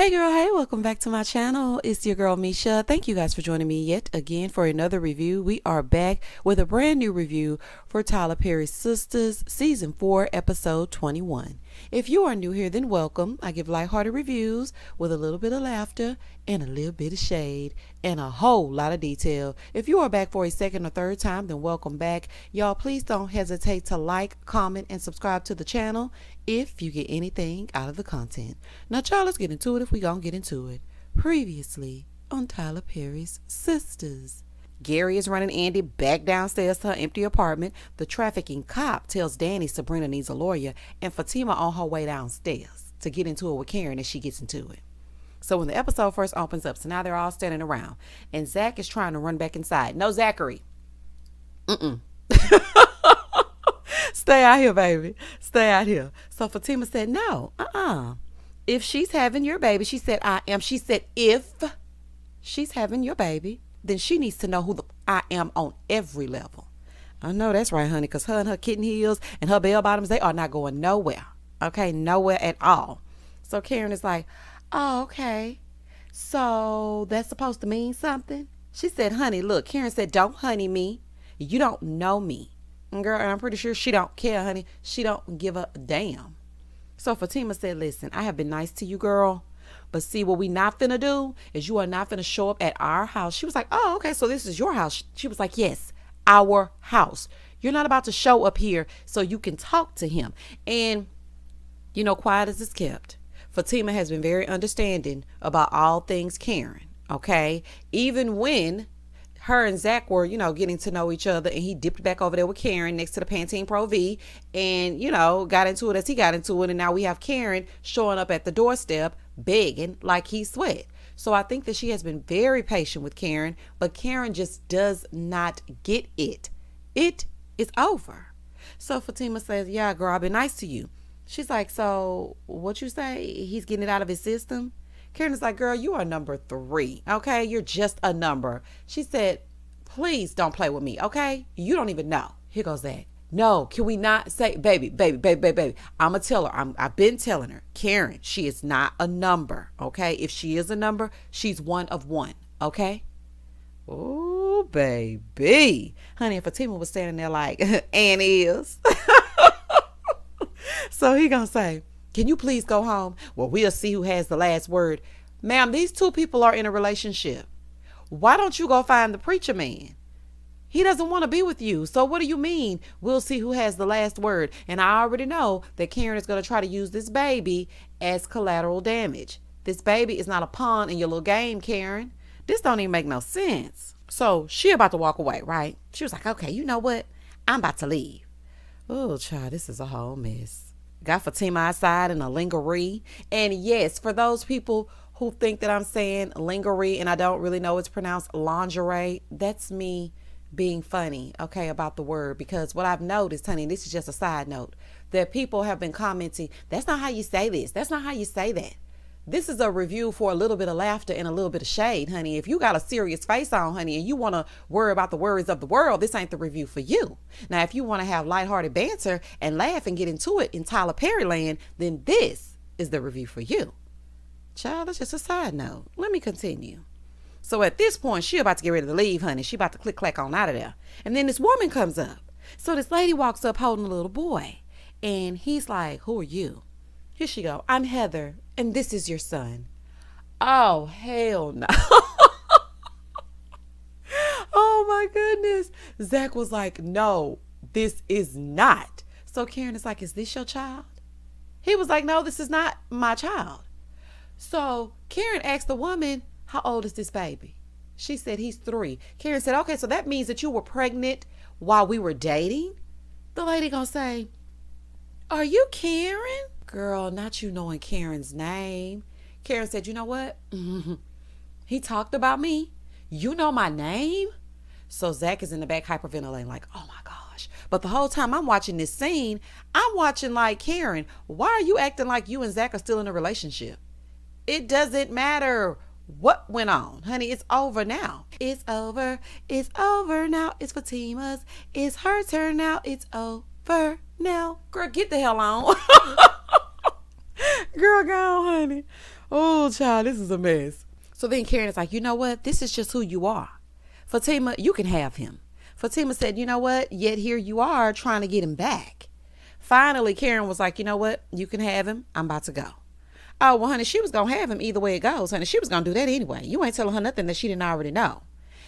Hey girl, hey, welcome back to my channel. It's your girl Misha. Thank you guys for joining me yet again for another review. We are back with a brand new review for Tyler Perry's Sistas Season 4, Episode 21. If you are new here, then welcome. I give lighthearted reviews with a little bit of laughter and a little bit of shade and a whole lot of detail. If you are back for a second or third time, then welcome back. Y'all, please don't hesitate to like, comment, and subscribe to the channel if you get anything out of the content. Now, y'all, let's get into it if we gonna get into it. Previously on Tyler Perry's Sistas. Gary is running Andy back downstairs to her empty apartment. The trafficking cop tells Danny Sabrina needs a lawyer, and Fatima on her way downstairs to get into it with Karen as she gets into it. So when the episode first opens up, so now they're all standing around, and Zach is trying to run back inside. No, Zachary. Stay out here, baby. Stay out here. So Fatima said, no, If she's having your baby, she said, I am. She said, if she's having your baby, then she needs to know who I am on every level. I know that's right, honey, because her and her kitten heels and her bell bottoms, they are not going nowhere. Okay, nowhere at all. So Karen is like, oh, okay. So that's supposed to mean something? She said, honey, look, Karen said, don't honey me. You don't know me. And girl, and I'm pretty sure she don't care, honey. She don't give a damn. So Fatima said, listen, I have been nice to you, girl. But see, what we not finna do is you are not finna show up at our house. She was like, oh, okay, so this is your house. She was like, yes, our house. You're not about to show up here so you can talk to him. And, you know, quiet as it's kept, Fatima has been very understanding about all things Karen, okay? Even when her and Zach were, getting to know each other, and he dipped back over there with Karen next to the Pantene Pro V and, got into it as he got into it. And now we have Karen showing up at the doorstep begging like he's sweat. So I think that she has been very patient with Karen, but Karen just does not get it. It is over. So Fatima says, yeah, girl, I've been nice to you. She's like, so what you say? He's getting it out of his system? Karen is like, girl, you are number 3. Okay. You're just a number. She said, please don't play with me. Okay. You don't even know. Here goes that. No, can we not say, baby. I'm going to tell her. I've been telling her, Karen, she is not a number. Okay. If she is a number, she's one of one. Okay. Oh, baby. Honey, and Fatima was standing there like, and is. So he going to say, can you please go home? Well, we'll see who has the last word. Ma'am, these two people are in a relationship. Why don't you go find the preacher man? He doesn't want to be with you. So what do you mean? We'll see who has the last word. And I already know that Karen is going to try to use this baby as collateral damage. This baby is not a pawn in your little game, Karen. This don't even make no sense. So she about to walk away, right? She was like, okay, you know what? I'm about to leave. Oh, child, this is a whole mess. Got Fatima outside in a lingerie. And yes, for those people who think that I'm saying lingerie and I don't really know it's pronounced lingerie, that's me being funny, okay, about the word. Because what I've noticed, honey, this is just a side note, that people have been commenting, that's not how you say this. That's not how you say that. This is a review for a little bit of laughter and a little bit of shade, honey. If you got a serious face on, honey, and you want to worry about the worries of the world, this ain't the review for you. Now, if you want to have lighthearted banter and laugh and get into it in Tyler Perry land, then this is the review for you. Child, that's just a side note. Let me continue. So at this point, she about to get ready to leave, honey. She about to click-clack on out of there. And then this woman comes up. So this lady walks up holding a little boy. And he's like, who are you? Here she go. I'm Heather, and this is your son. Oh, hell no. Oh, my goodness. Zach was like, no, this is not. So Karen is like, is this your child? He was like, no, this is not my child. So Karen asked the woman, how old is this baby? She said, he's 3. Karen said, okay, so that means that you were pregnant while we were dating? The lady gonna say, are you Karen? Girl, not you knowing Karen's name. Karen said, you know what? He talked about me. You know my name? So Zach is in the back hyperventilating like, oh my gosh. But the whole time I'm watching this scene, I'm watching like, Karen, why are you acting like you and Zach are still in a relationship? It doesn't matter what went on. Honey, it's over now. It's over. It's over now. It's Fatima's. It's her turn now. It's over now. Girl, get the hell on. Girl, go on, honey. Oh, child, this is a mess. So then Karen is like, you know what? This is just who you are. Fatima, you can have him. Fatima said, you know what? Yet here you are trying to get him back. Finally, Karen was like, you know what? You can have him. I'm about to go. Oh, well, honey, she was going to have him either way it goes, honey. She was going to do that anyway. You ain't telling her nothing that she didn't already know.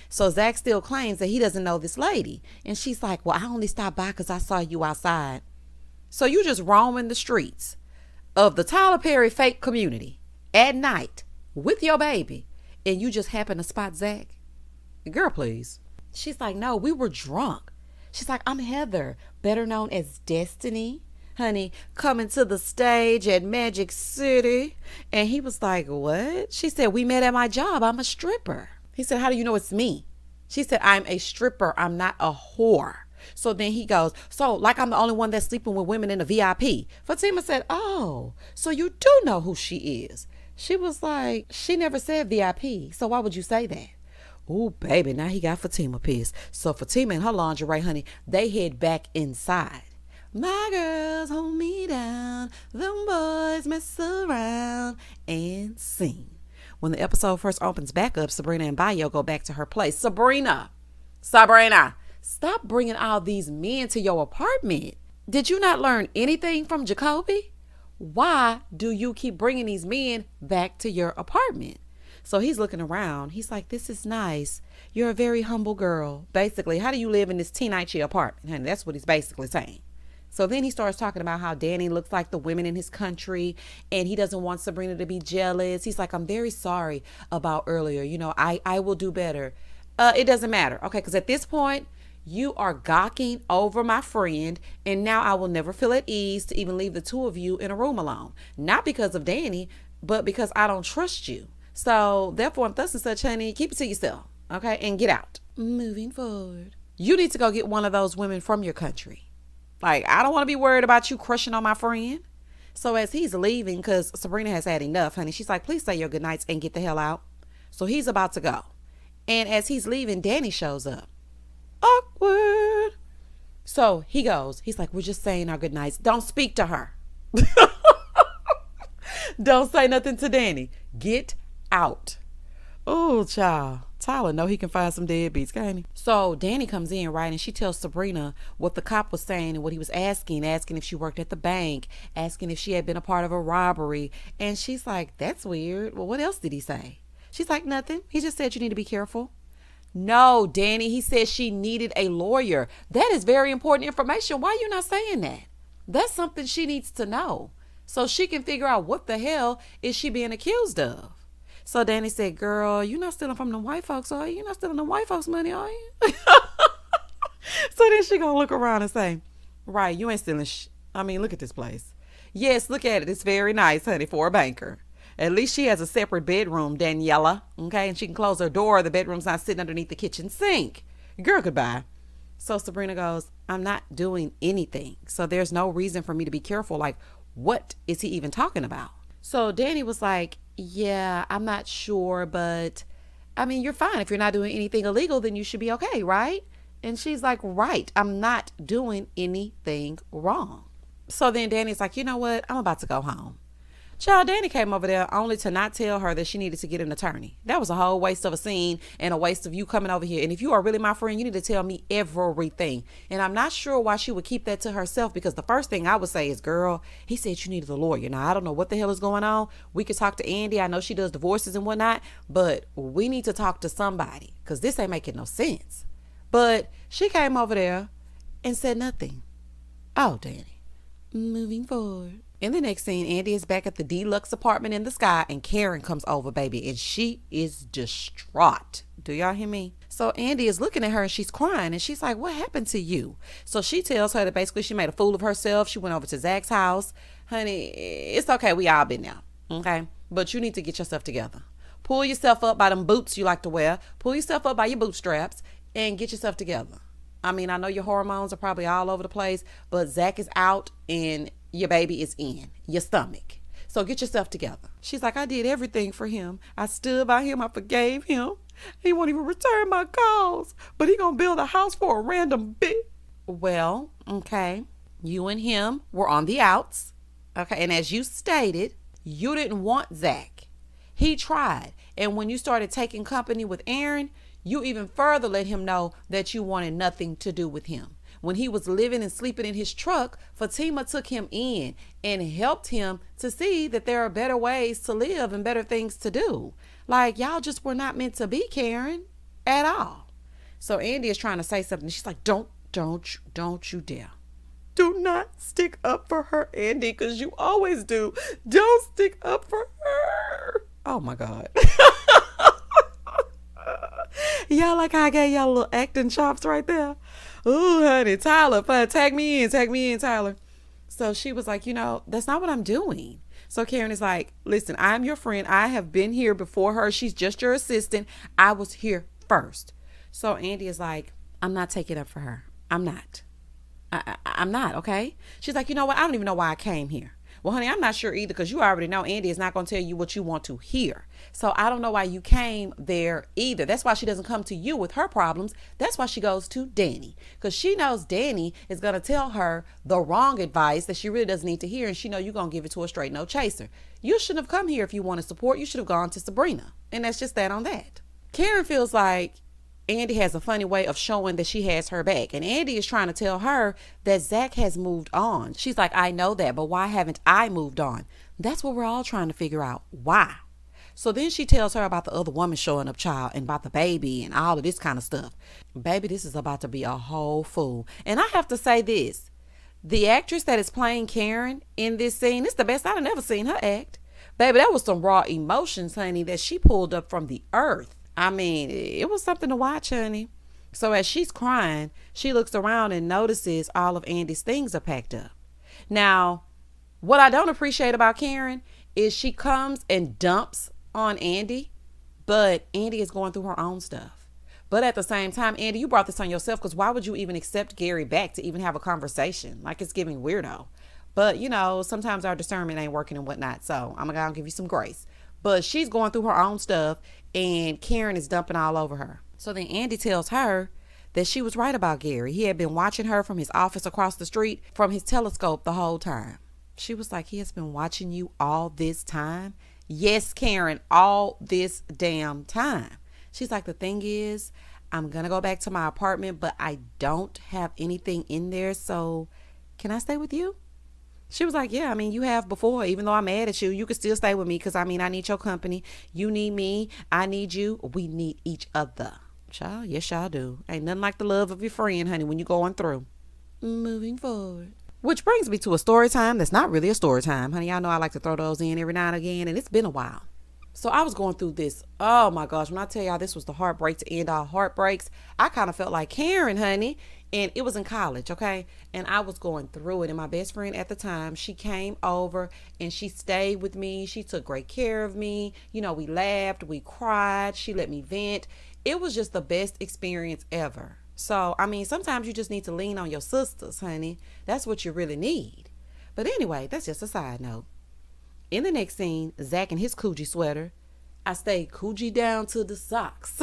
So Zach still claims that he doesn't know this lady. And she's like, well, I only stopped by because I saw you outside. So you just roaming the streets of the Tyler Perry fake community at night with your baby, and you just happen to spot Zach? Girl, please. She's like, no, we were drunk. She's like, I'm Heather, better known as Destiny. Honey, coming to the stage at Magic City. And he was like, what? She said, we met at my job. I'm a stripper. He said, how do you know it's me? She said, I'm a stripper. I'm not a whore. So then he goes, so like I'm the only one that's sleeping with women in the VIP. Fatima said, oh, so you do know who she is. She was like, she never said VIP. So why would you say that? Oh, baby, now he got Fatima pissed. So Fatima and her lingerie, honey, they head back inside. My girls hold me down, them boys mess around and sing. When the episode first opens back up, Sabrina and Bayo go back to her place. Sabrina, stop bringing all these men to your apartment. Did you not learn anything from Jacoby? Why do you keep bringing these men back to your apartment? So he's looking around. He's like, this is nice. You're a very humble girl. Basically, how do you live in this teenage apartment? Honey, that's what he's basically saying. So then he starts talking about how Danny looks like the women in his country and he doesn't want Sabrina to be jealous. He's like, I'm very sorry about earlier. You know, I will do better. It doesn't matter. Okay, because at this point, you are gawking over my friend, and now I will never feel at ease to even leave the two of you in a room alone. Not because of Danny, but because I don't trust you. So therefore, I'm thus and such, honey, keep it to yourself, okay, and get out. Moving forward. You need to go get one of those women from your country. Like, I don't want to be worried about you crushing on my friend. So as he's leaving, because Sabrina has had enough, honey, she's like, please say your goodnights and get the hell out. So he's about to go. And as he's leaving, Danny shows up. Awkward. So he goes. He's like, we're just saying our goodnights. Don't speak to her. Don't say nothing to Danny. Get out. Oh, child. Tyler know he can find some deadbeats, can't he? So Danny comes in, right, and she tells Sabrina what the cop was saying and what he was asking if she worked at the bank, asking if she had been a part of a robbery. And she's like, that's weird. Well, what else did he say? She's like, nothing. He just said you need to be careful. No, Danny, he said she needed a lawyer. That is very important information. Why are you not saying that? That's something she needs to know so she can figure out what the hell is she being accused of. So Danny said, girl, you're not stealing from the white folks, are you? You're not stealing the white folks' money, are you? So then she gonna look around and say, right, you ain't stealing I mean, look at this place. Yes, look at it. It's very nice, honey, for a banker. At least she has a separate bedroom, Daniela. Okay, and she can close her door. The bedroom's not sitting underneath the kitchen sink. Girl, goodbye. So Sabrina goes, I'm not doing anything. So there's no reason for me to be careful. Like, what is he even talking about? So Danny was like, yeah, I'm not sure, but I mean, you're fine. If you're not doing anything illegal, then you should be okay, right? And she's like, right, I'm not doing anything wrong. So then Danny's like, you know what? I'm about to go home. Child, Danny came over there only to not tell her that she needed to get an attorney. That was a whole waste of a scene and a waste of you coming over here. And if you are really my friend, you need to tell me everything. And I'm not sure why she would keep that to herself, because the first thing I would say is, girl, he said you needed a lawyer. Now, I don't know what the hell is going on. We could talk to Andy. I know she does divorces and whatnot, but we need to talk to somebody because this ain't making no sense. But she came over there and said nothing. Oh, Danny. Moving forward. In the next scene, Andy is back at the deluxe apartment in the sky, and Karen comes over, baby, and she is distraught. Do y'all hear me? So Andy is looking at her and she's crying, and she's like, what happened to you? So she tells her that basically she made a fool of herself. She went over to Zach's house. Honey, it's okay. We all been there. Okay. But you need to get yourself together. Pull yourself up by them boots you like to wear. Pull yourself up by your bootstraps and get yourself together. I mean, I know your hormones are probably all over the place, but Zach is out and your baby is in your stomach. So get yourself together. She's like, I did everything for him. I stood by him. I forgave him. He won't even return my calls, but he gonna build a house for a random bitch. Well, okay. You and him were on the outs. Okay. And as you stated, you didn't want Zach. He tried. And when you started taking company with Aaron, you even further let him know that you wanted nothing to do with him. When he was living and sleeping in his truck, Fatima took him in and helped him to see that there are better ways to live and better things to do. Like, y'all just were not meant to be, Karen, at all. So Andy is trying to say something. She's like, don't you dare. Do not stick up for her, Andy, because you always do. Don't stick up for her. Oh, my God. Y'all like how I gave y'all little acting chops right there? Ooh, honey, Tyler, tag me in, Tyler. So she was like, that's not what I'm doing. So Karen is like, listen, I'm your friend. I have been here before her. She's just your assistant. I was here first. So Andy is like, I'm not taking up for her. I'm not. I'm not, okay? She's like, you know what? I don't even know why I came here. Well, honey, I'm not sure either, because you already know Andy is not going to tell you what you want to hear. So I don't know why you came there either. That's why she doesn't come to you with her problems. That's why she goes to Danny, because she knows Danny is going to tell her the wrong advice that she really doesn't need to hear. And she know you're going to give it to a straight no chaser. You shouldn't have come here if you wanted support. You should have gone to Sabrina. And that's just that on that. Karen feels like Andy has a funny way of showing that she has her back. And Andy is trying to tell her that Zach has moved on. She's like, I know that, but why haven't I moved on? That's what we're all trying to figure out. Why? So then she tells her about the other woman showing up, child, and about the baby and all of this kind of stuff. Baby, this is about to be a whole fool. And I have to say this. The actress that is playing Karen in this scene, it's the best I've ever seen her act. Baby, that was some raw emotions, honey, that she pulled up from the earth. I mean, it was something to watch, honey. So as she's crying, she looks around and notices all of Andy's things are packed up. Now, what I don't appreciate about Karen is she comes and dumps on Andy, but Andy is going through her own stuff. But at the same time, Andy, you brought this on yourself, because why would you even accept Gary back to even have a conversation? Like, it's giving weirdo. But, sometimes our discernment ain't working and whatnot. So I'm going to give you some grace. But she's going through her own stuff, and Karen is dumping all over her. So then Andy tells her that she was right about Gary. He had been watching her from his office across the street from his telescope the whole time. She was like, he has been watching you all this time? Yes, Karen, all this damn time. She's like, the thing is, I'm going to go back to my apartment, but I don't have anything in there. So can I stay with you? She was like, yeah, I mean, you have before. Even though I'm mad at you, you can still stay with me, because, I mean, I need your company. You need me. I need you. We need each other. Child, yes, y'all do. Ain't nothing like the love of your friend, honey, when you're going through. Moving forward. Which brings me to a story time that's not really a story time, honey. Y'all know I like to throw those in every now and again, and it's been a while. So I was going through this. Oh, my gosh. When I tell y'all this was the heartbreak to end all heartbreaks, I kind of felt like Karen, honey. And it was in college, okay? And I was going through it. And my best friend at the time, she came over and she stayed with me. She took great care of me. We laughed, we cried. She let me vent. It was just the best experience ever. So, I mean, sometimes you just need to lean on your sisters, honey. That's what you really need. But anyway, that's just a side note. In the next scene, Zach in his Coogi sweater. I stayed Coogi down to the socks.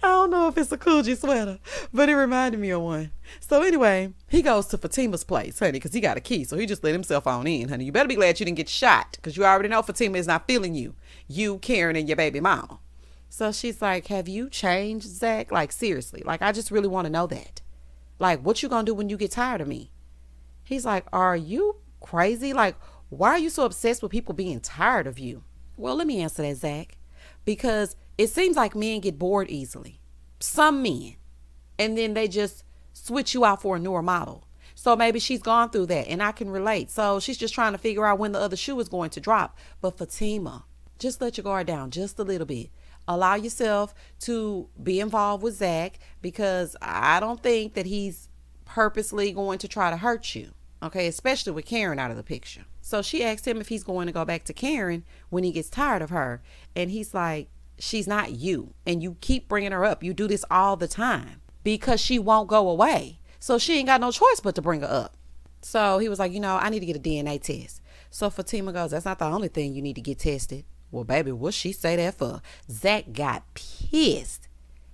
I don't know if it's a Coogi sweater, but it reminded me of one. So anyway, he goes to Fatima's place, honey, because he got a key. So he just let himself on in, honey. You better be glad you didn't get shot, because you already know Fatima is not feeling you. You, Karen, and your baby mama. So she's like, have you changed, Zach? Like, seriously. Like, I just really want to know that. Like, what you gonna do when you get tired of me? He's like, are you crazy? Like, why are you so obsessed with people being tired of you? Well, let me answer that, Zach. Because it seems like men get bored easily. Some men. And then they just switch you out for a newer model. So maybe she's gone through that, and I can relate. So she's just trying to figure out when the other shoe is going to drop. But Fatima, just let your guard down just a little bit. Allow yourself to be involved with Zach, because I don't think that he's purposely going to try to hurt you. Okay, especially with Karen out of the picture. So she asked him if he's going to go back to Karen when he gets tired of her. And he's like, she's not you. And you keep bringing her up. You do this all the time because she won't go away. So she ain't got no choice but to bring her up. So he was like, I need to get a DNA test. So Fatima goes, that's not the only thing you need to get tested. Well, baby, what she say that for? Zach got pissed.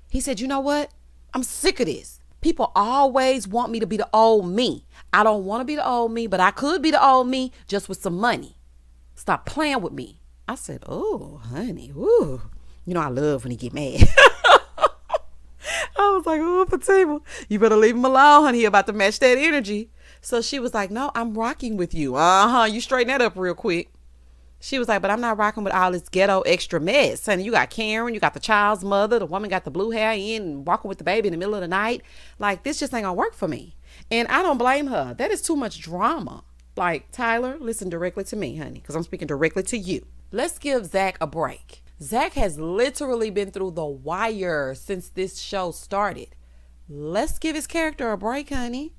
He said, you know what? I'm sick of this. People always want me to be the old me. I don't want to be the old me, but I could be the old me just with some money. Stop playing with me. I said, oh, honey, ooh. You know I love when he get mad. I was like, oh, Fatima, you better leave him alone, honey. He about to match that energy. So she was like, no, I'm rocking with you. You straighten that up real quick. She was like, but I'm not rocking with all this ghetto extra mess. Honey, you got Karen, you got the child's mother, the woman got the blue hair in and walking with the baby in the middle of the night. Like, this just ain't gonna work for me. And I don't blame her. That is too much drama. Like, Tyler, listen directly to me, honey, because I'm speaking directly to you. Let's give Zach a break. Zach has literally been through the wire since this show started. Let's give his character a break, honey.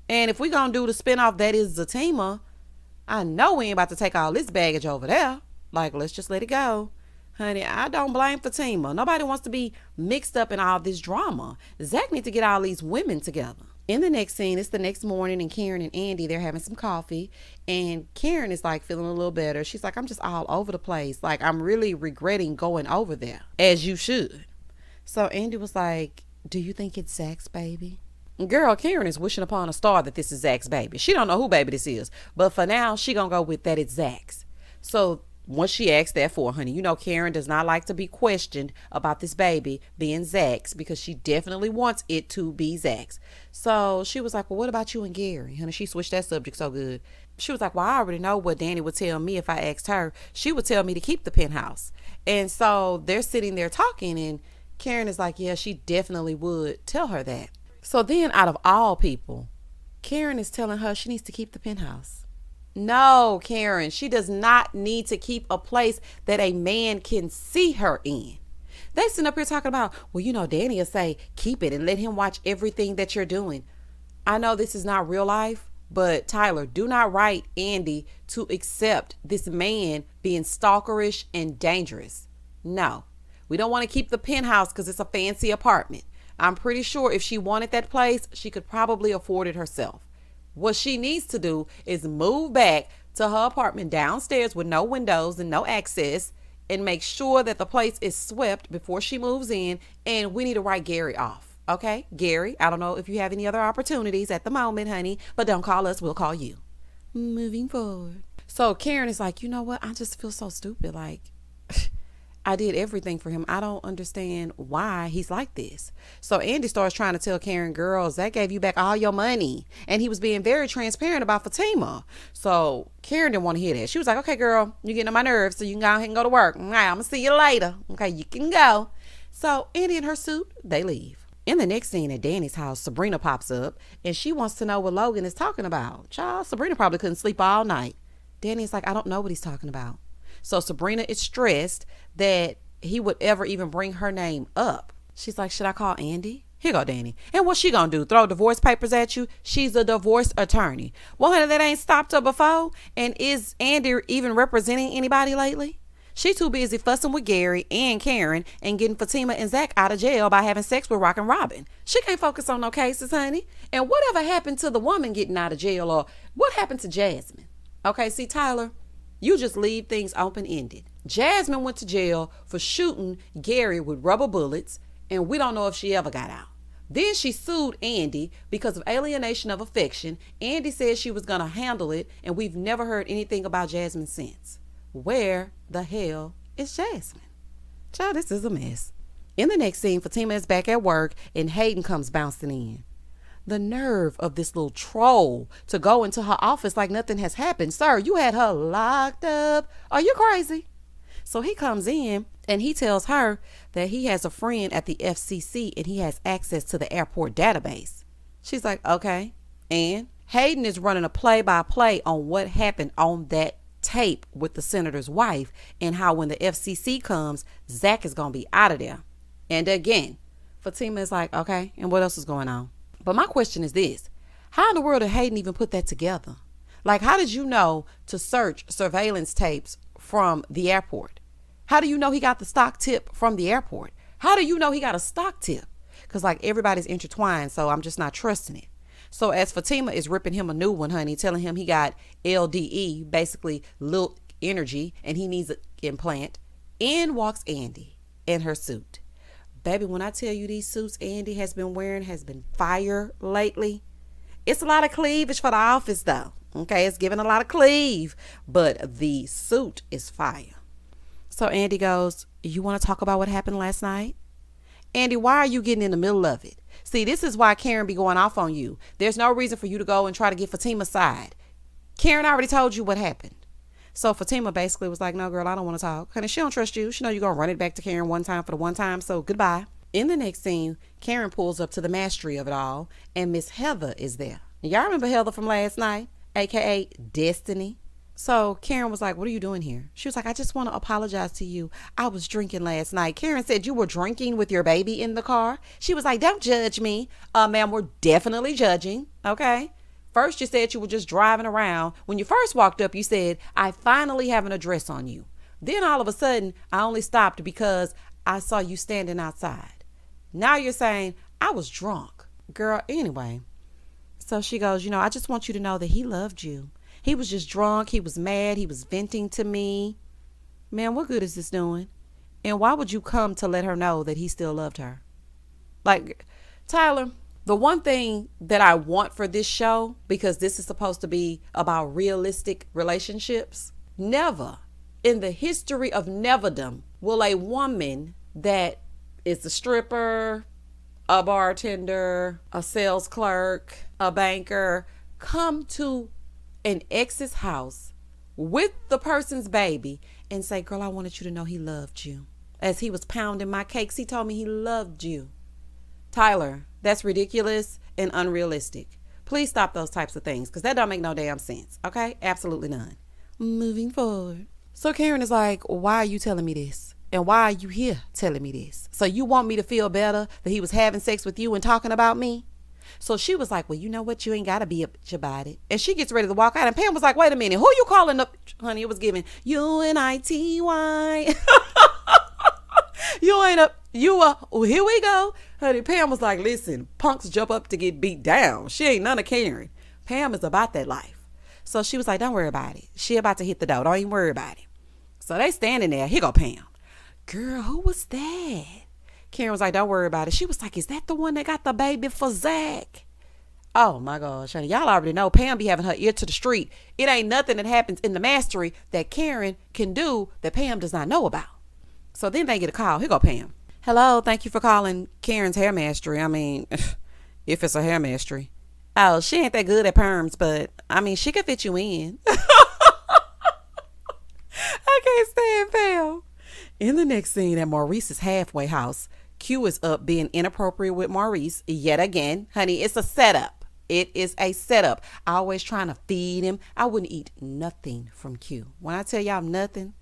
And if we gonna do the spinoff that is Fatima, I know we ain't about to take all this baggage over there. Like, let's just let it go. Honey, I don't blame Fatima. Nobody wants to be mixed up in all this drama. Zach needs to get all these women together. In the next scene, it's the next morning, and Karen and Andy, they're having some coffee. And Karen is like feeling a little better. She's like, I'm just all over the place. Like, I'm really regretting going over there. As you should. So Andy was like, do you think it's Zach's baby? Girl, Karen is wishing upon a star that this is Zach's baby. She don't know who baby this is. But for now, she gonna go with that it's Zach's. So once she asked that for, honey, you know Karen does not like to be questioned about this baby being Zach's, because she definitely wants it to be Zach's. So she was like, well, what about you and Gary? Honey, she switched that subject so good. She was like, well, I already know what Danny would tell me if I asked her. She would tell me to keep the penthouse. And so they're sitting there talking, and Karen is like, yeah, she definitely would tell her that. So then, out of all people, Karen is telling her she needs to keep the penthouse. No, Karen, she does not need to keep a place that a man can see her in. They sitting up here talking about, well, you know, Danny will say, keep it and let him watch everything that you're doing. I know this is not real life, but Tyler, do not write Andy to accept this man being stalkerish and dangerous. No, we don't want to keep the penthouse because it's a fancy apartment. I'm pretty sure if she wanted that place, she could probably afford it herself. What she needs to do is move back to her apartment downstairs with no windows and no access, and make sure that the place is swept before she moves in. And we need to write Gary off. Okay, Gary, I don't know if you have any other opportunities at the moment, honey, but don't call us. We'll call you. Moving forward. So Karen is like, you know what? I just feel so stupid. Like, I did everything for him. I don't understand why he's like this. So Andy starts trying to tell Karen, girls, that gave you back all your money. And he was being very transparent about Fatima. So Karen didn't want to hear that. She was like, okay, girl, you're getting on my nerves, so you can go ahead and go to work. All right, I'm going to see you later. Okay, you can go. So Andy in her suit, they leave. In the next scene at Danny's house, Sabrina pops up, and she wants to know what Logan is talking about. Child, Sabrina probably couldn't sleep all night. Danny's like, I don't know what he's talking about. So Sabrina is stressed that he would ever even bring her name up. She's like, should I call Andy? Here go Danny. And what's she gonna do? Throw divorce papers at you? She's a divorce attorney. Well, honey, that ain't stopped her before. And is Andy even representing anybody lately? She too busy fussing with Gary and Karen and getting Fatima and Zach out of jail by having sex with Rock and Robin. She can't focus on no cases, honey. And whatever happened to the woman getting out of jail, or what happened to Jasmine? Okay, see, Tyler, you just leave things open-ended. Jasmine went to jail for shooting Gary with rubber bullets, and we don't know if she ever got out. Then she sued Andy because of alienation of affection. Andy said she was going to handle it, and we've never heard anything about Jasmine since. Where the hell is Jasmine? Child, this is a mess. In the next scene, Fatima is back at work, and Hayden comes bouncing in. The nerve of this little troll to go into her office like nothing has happened. Sir, you had her locked up. Are you crazy? So he comes in and he tells her that he has a friend at the FCC and he has access to the airport database. She's like, okay. And Hayden is running a play-by-play on what happened on that tape with the senator's wife, and how when the FCC comes, Zach is going to be out of there. And again, Fatima is like, okay, and what else is going on? But my question is this: how in the world did Hayden even put that together? Like, how did you know to search surveillance tapes from the airport? How do you know he got the stock tip from the airport? How do you know he got a stock tip? Because like everybody's intertwined, so I'm just not trusting it. So as Fatima is ripping him a new one, honey, telling him he got LDE, basically little energy, and he needs an implant, in walks Andy in her suit. Baby, when I tell you these suits Andy has been wearing has been fire lately. It's a lot of cleavage for the office though. Okay, it's giving a lot of cleave, but the suit is fire. So Andy goes, you want to talk about what happened last night? Andy, why are you getting in the middle of it? See, this is why Karen be going off on you. There's no reason for you to go and try to get Fatima's side. Karen already told you what happened. So Fatima basically was like, no, girl, I don't want to talk. Honey, she don't trust you. She know you're going to run it back to Karen one time for the one time. So goodbye. In the next scene, Karen pulls up to the mastery of it all, and Miss Heather is there. Y'all remember Heather from last night, aka Destiny? So Karen was like, what are you doing here? She was like, I just want to apologize to you. I was drinking last night. Karen said you were drinking with your baby in the car. She was like, don't judge me. Ma'am, we're definitely judging. Okay. First, you said you were just driving around. When you first walked up, you said, I finally have an address on you. Then all of a sudden, I only stopped because I saw you standing outside. Now you're saying I was drunk. Girl, anyway. So she goes, I just want you to know that he loved you. He was just drunk. He was mad. He was venting to me. Man, what good is this doing? And why would you come to let her know that he still loved her? Like, Tyler, the one thing that I want for this show, because this is supposed to be about realistic relationships, never in the history of neverdom will a woman that is a stripper, a bartender, a sales clerk, a banker, come to an ex's house with the person's baby and say, girl, I wanted you to know he loved you. As he was pounding my cakes, he told me he loved you. Tyler, that's ridiculous and unrealistic. Please stop those types of things, because that don't make no damn sense. Okay? Absolutely none. Moving forward. So Karen is like, why are you telling me this? And why are you here telling me this? So you want me to feel better that he was having sex with you and talking about me? So she was like, well, you know what? You ain't got to be a bitch about it. And she gets ready to walk out. And Pam was like, wait a minute. Who you calling up? Honey, it was giving Untitled. You ain't up. Well, here we go. Honey, Pam was like, listen, punks jump up to get beat down. She ain't none of Karen. Pam is about that life. So she was like, don't worry about it. She about to hit the door. Don't even worry about it. So they standing there. Here go Pam. Girl, who was that? Karen was like, don't worry about it. She was like, is that the one that got the baby for Zach? Oh my gosh, honey, y'all already know Pam be having her ear to the street. It ain't nothing that happens in the mastery that Karen can do that Pam does not know about. So then they get a call. Here go Pam. Hello, thank you for calling Karen's hair mastery. I mean, if it's a hair mastery. Oh, she ain't that good at perms, but I mean, she could fit you in. I can't stand Pam. In the next scene at Maurice's halfway house, Q is up being inappropriate with Maurice yet again. Honey, it's a setup. It is a setup. Always trying to feed him. I wouldn't eat nothing from Q. When I tell y'all nothing.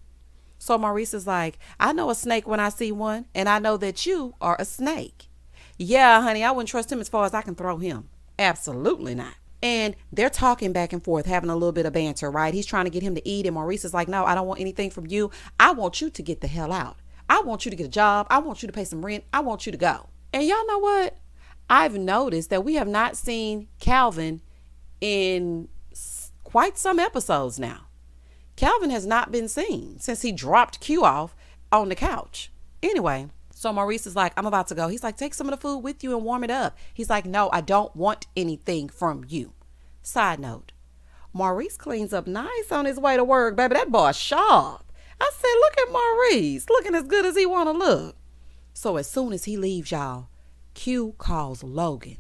So Maurice is like, I know a snake when I see one, and I know that you are a snake. Yeah, honey, I wouldn't trust him as far as I can throw him. Absolutely not. And they're talking back and forth, having a little bit of banter, right? He's trying to get him to eat, and Maurice is like, no, I don't want anything from you. I want you to get the hell out. I want you to get a job. I want you to pay some rent. I want you to go. And y'all know what? I've noticed that we have not seen Calvin in quite some episodes now. Calvin has not been seen since he dropped Q off on the couch. Anyway, so Maurice is like, I'm about to go. He's like, take some of the food with you and warm it up. He's like, no, I don't want anything from you. Side note, Maurice cleans up nice on his way to work. Baby, that boy sharp. I said, look at Maurice, looking as good as he want to look. So as soon as he leaves, y'all, Q calls Logan.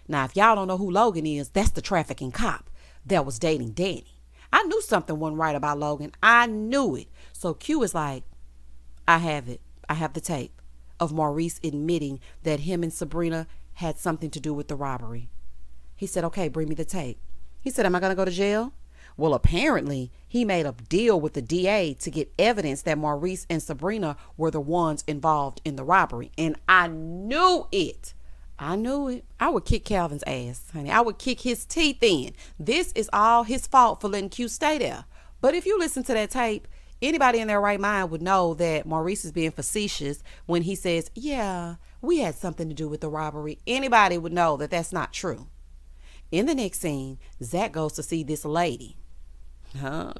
Now, if y'all don't know who Logan is, that's the trafficking cop that was dating Danny. I knew something wasn't right about Logan. I knew it. So Q is like, I have it. I have the tape of Maurice admitting that him and Sabrina had something to do with the robbery. He said, okay, bring me the tape. He said, am I going to go to jail? Well, apparently he made a deal with the DA to get evidence that Maurice and Sabrina were the ones involved in the robbery. And I knew it. I knew it. I would kick Calvin's ass, honey. I would kick his teeth in. This is all his fault for letting Q stay there. But if you listen to that tape, anybody in their right mind would know that Maurice is being facetious when he says, yeah, we had something to do with the robbery. Anybody would know that that's not true. In the next scene, Zach goes to see this lady.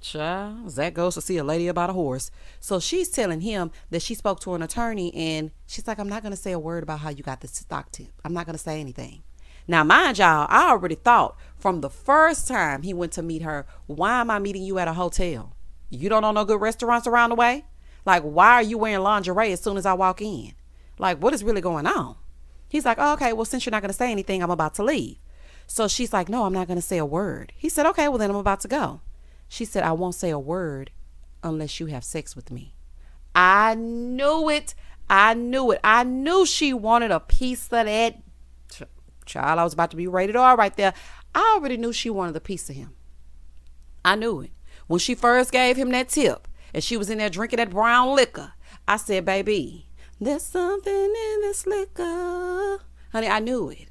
Child. Zach goes to see a lady about a horse. So she's telling him that she spoke to an attorney, and she's like, I'm not going to say a word about how you got the stock tip. I'm not going to say anything. Now, mind y'all, I already thought from the first time he went to meet her, why am I meeting you at a hotel? You don't know no good restaurants around the way? Like, why are you wearing lingerie as soon as I walk in? Like, what is really going on? He's like, oh, okay, well, since you're not going to say anything, I'm about to leave. So she's like, no, I'm not going to say a word. He said, okay, well, then I'm about to go. She said, I won't say a word unless you have sex with me. I knew it. I knew she wanted a piece of that. Child, I was about to be rated R right there. I already knew she wanted a piece of him. I knew it. When she first gave him that tip and she was in there drinking that brown liquor, I said, baby, there's something in this liquor. Honey, I knew it.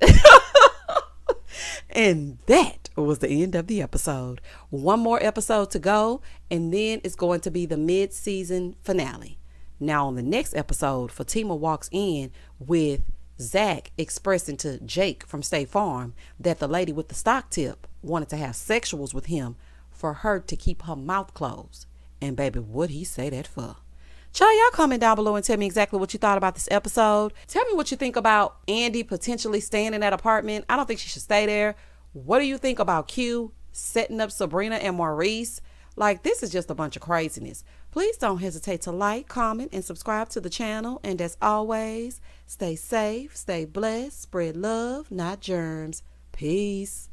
And that was the end of the episode. One more episode to go, and then it's going to be the mid-season finale. Now, on the next episode, Fatima walks in with Zach expressing to Jake from State Farm that the lady with the stock tip wanted to have sexuals with him for her to keep her mouth closed. And baby, what'd he say that for? Child, y'all comment down below and tell me exactly what you thought about this episode. Tell me what you think about Andy potentially staying in that apartment. I don't think she should stay there. What do you think about Q setting up Sabrina and Maurice? Like, this is just a bunch of craziness. Please don't hesitate to like, comment, and subscribe to the channel. And as always, stay safe, stay blessed, spread love, not germs. Peace.